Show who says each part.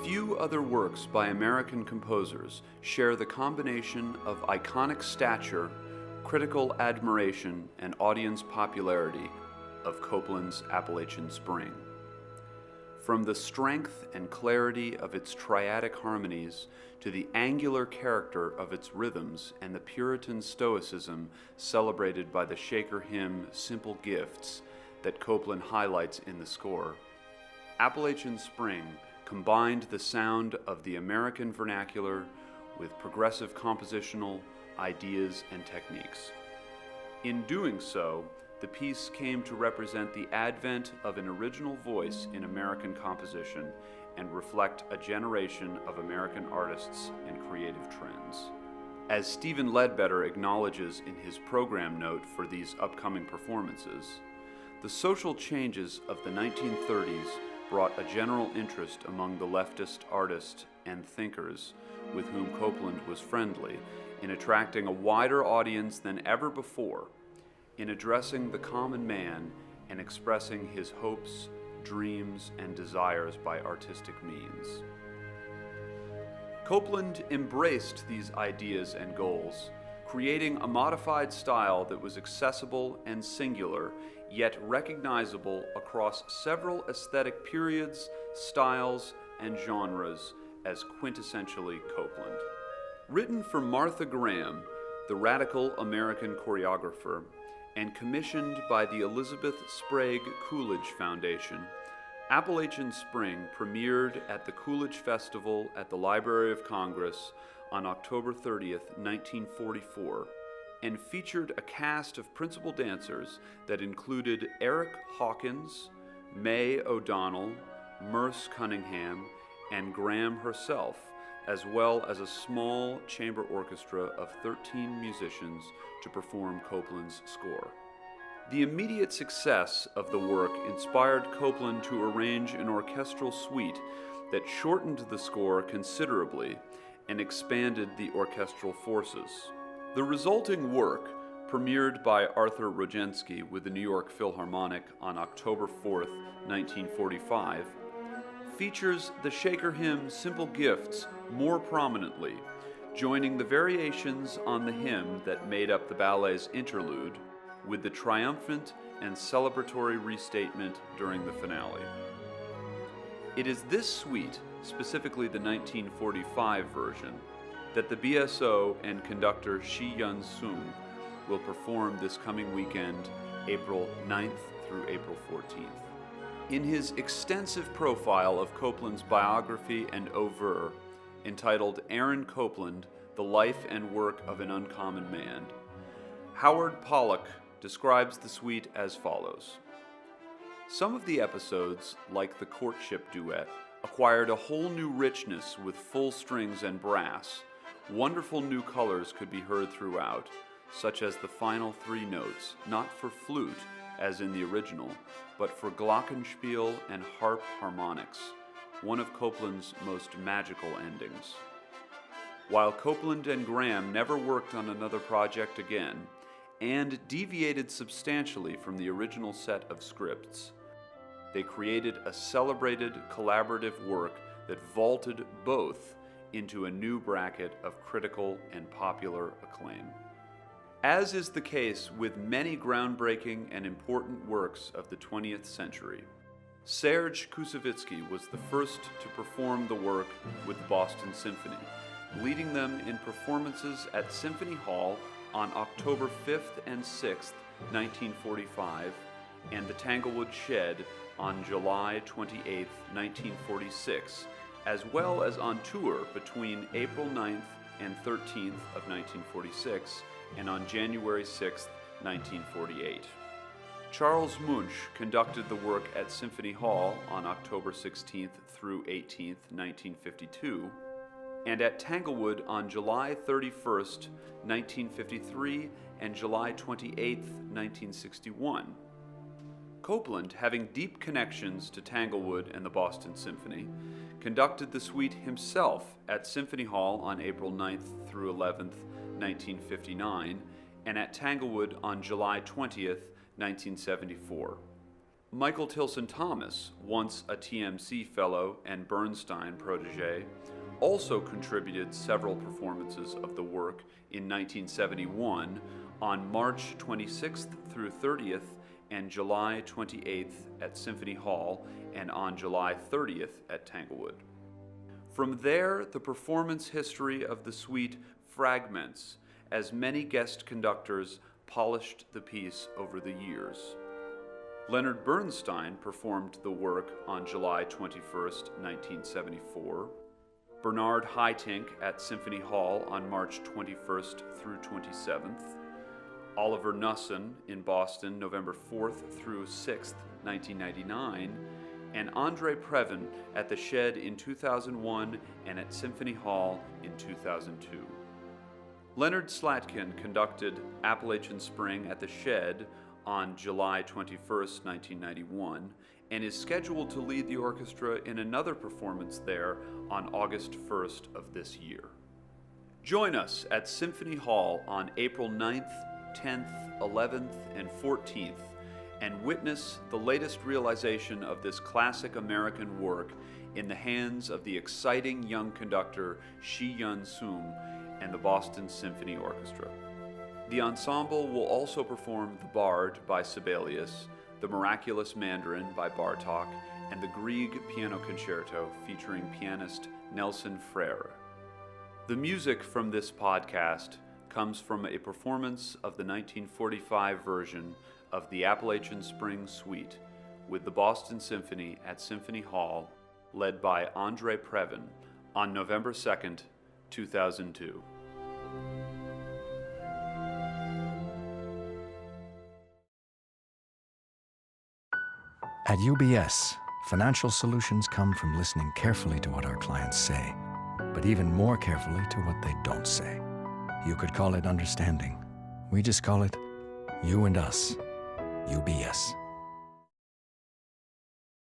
Speaker 1: Few other works by American composers share the combination of iconic stature, critical admiration, and audience popularity of Copland's Appalachian Spring. From the strength and clarity of its triadic harmonies to the angular character of its rhythms and the Puritan stoicism celebrated by the Shaker hymn Simple Gifts that Copland highlights in the score, Appalachian Spring combined the sound of the American vernacular with progressive compositional ideas and techniques. In doing so, the piece came to represent the advent of an original voice in American composition and reflect a generation of American artists and creative trends. As Stephen Ledbetter acknowledges in his program note for these upcoming performances, the social changes of the 1930s brought a general interest among the leftist artists and thinkers with whom Copland was friendly in attracting a wider audience than ever before, in addressing the common man and expressing his hopes, dreams, and desires by artistic means. Copland embraced these ideas and goals, creating a modified style that was accessible and singular, yet recognizable across several aesthetic periods, styles, and genres as quintessentially Copland. Written for Martha Graham, the radical American choreographer, and commissioned by the Elizabeth Sprague Coolidge Foundation, Appalachian Spring premiered at the Coolidge Festival at the Library of Congress on October 30th, 1944, and featured a cast of principal dancers that included Eric Hawkins, May O'Donnell, Merce Cunningham, and Graham herself, as well as a small chamber orchestra of 13 musicians to perform Copland's score. The immediate success of the work inspired Copland to arrange an orchestral suite that shortened the score considerably and expanded the orchestral forces. The resulting work, premiered by Arthur Rogensky with the New York Philharmonic on October 4th, 1945, features the Shaker hymn Simple Gifts more prominently, joining the variations on the hymn that made up the ballet's interlude with the triumphant and celebratory restatement during the finale. It is this suite, specifically the 1945 version, that the BSO and conductor Shi Yun Sung will perform this coming weekend, April 9th through April 14th. In his extensive profile of Copland's biography and oeuvre, entitled Aaron Copland, The Life and Work of an Uncommon Man, Howard Pollack describes the suite as follows. Some of the episodes, like the courtship duet, acquired a whole new richness with full strings and brass. Wonderful new colors could be heard throughout, such as the final three notes, not for flute, as in the original, but for glockenspiel and harp harmonics, one of Copland's most magical endings. While Copland and Graham never worked on another project again, and deviated substantially from the original set of scripts, they created a celebrated collaborative work that vaulted both into a new bracket of critical and popular acclaim. As is the case with many groundbreaking and important works of the 20th century, Serge Koussevitzky was the first to perform the work with the Boston Symphony, leading them in performances at Symphony Hall on October 5th and 6th, 1945, and the Tanglewood Shed on July 28th, 1946, as well as on tour between April 9th and 13th of 1946 and on January 6th, 1948. Charles Munch conducted the work at Symphony Hall on October 16th through 18th, 1952, and at Tanglewood on July 31st, 1953 and July 28th, 1961. Copland, having deep connections to Tanglewood and the Boston Symphony, conducted the suite himself at Symphony Hall on April 9th through 11th, 1959, and at Tanglewood on July 20th, 1974. Michael Tilson Thomas, once a TMC fellow and Bernstein protege, also contributed several performances of the work in 1971 on March 26th through 30th and July 28th at Symphony Hall and on July 30th at Tanglewood. From there, the performance history of the suite fragments as many guest conductors polished the piece over the years. Leonard Bernstein performed the work on July 21st, 1974, Bernard Haitink at Symphony Hall on March 21st through 27th, Oliver Nussin in Boston November 4th through 6th, 1999, and Andre Previn at the Shed in 2001 and at Symphony Hall in 2002. Leonard Slatkin conducted Appalachian Spring at the Shed on July 21st, 1991, and is scheduled to lead the orchestra in another performance there on August 1st of this year. Join us at Symphony Hall on April 9th, 10th, 11th, and 14th, and witness the latest realization of this classic American work in the hands of the exciting young conductor Shi-Yun Sung and the Boston Symphony Orchestra. The ensemble will also perform The Bard by Sibelius, The Miraculous Mandarin by Bartók, and the Grieg Piano Concerto featuring pianist Nelson Freire. The music from this podcast comes from a performance of the 1945 version of the Appalachian Spring Suite with the Boston Symphony at Symphony Hall, led by Andre Previn, on November 2nd, 2002.
Speaker 2: At UBS, financial solutions come from listening carefully to what our clients say, but even more carefully to what they don't say. You could call it understanding. We just call it you and us. UBS.